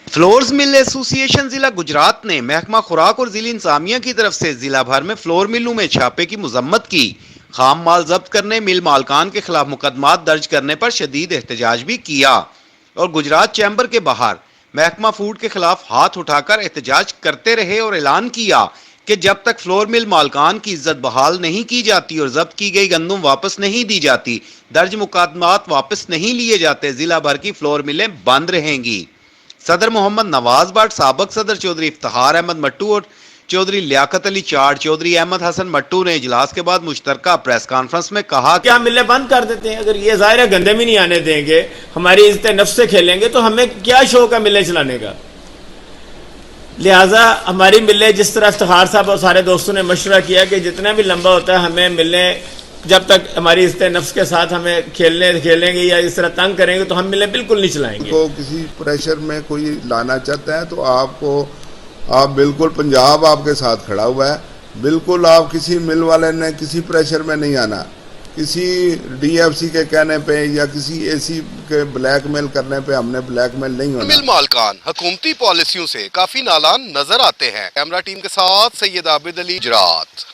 Floors mill association जिला गुजरात ने महकमा खुराक और जिला इंतजामिया की तरफ से जिला भर में फ्लोर मिलों में छापे की मजम्मत की। खाम माल जब्त करने, मिल मालकान के खिलाफ मुकदमात दर्ज करने पर शदीद एहतजाज भी किया और गुजरात चैम्बर के बाहर महकमा फूड के खिलाफ हाथ उठाकर एहतजाज करते रहे और ऐलान किया कि जब तक फ्लोर मिल मालकान की इज्जत बहाल नहीं की जाती और जब्त की गई गंदम वापस नहीं दी जाती, दर्ज मुकदमात वापस नहीं लिए जाते, जिला भर की फ्लोर मिलें बंद रहेंगी। सदर मोहम्मद नवाज भट्ट, साबक सदर चौधरी इफ्तिखार अहमद मट्टू और चौधरी लियाकत अली चाड़, चौधरी अहमद हसन मट्टू ने इजलास के बाद मुश्तरका प्रेस कॉन्फ्रेंस में कहा कि हम मिलें बंद कर देते हैं। अगर ये ज़ाहिर है गंदे भी नहीं आने देंगे, हमारी इज्जत नफ्स से खेलेंगे, तो हमें क्या शौक है मिलें चलाने का। लिहाजा हमारी मिलें, जिस तरह इफ्तिखार साहब और सारे दोस्तों ने मशवरा किया कि जितना भी लंबा होता है हमें मिलें, जब तक हमारी इज्जत नफ्स के साथ हमें खेलेंगे या इस तरह तंग करेंगे तो हम मिलें बिल्कुल नहीं चलाएंगे। को किसी प्रेशर में कोई लाना चाहता है तो आप बिल्कुल, पंजाब आपके साथ खड़ा हुआ है, बिल्कुल आप किसी मिल वाले ने किसी प्रेशर में नहीं आना, किसी डीएफसी के कहने पे या किसी एसी के ब्लैकमेल करने पे हमने ब्लैकमेल नहीं होना। मिल मालकान हुकूमती पॉलिसियों से काफी नालान नजर आते हैं। कैमरा टीम के साथ सैयद आबिद अली, गुजरात।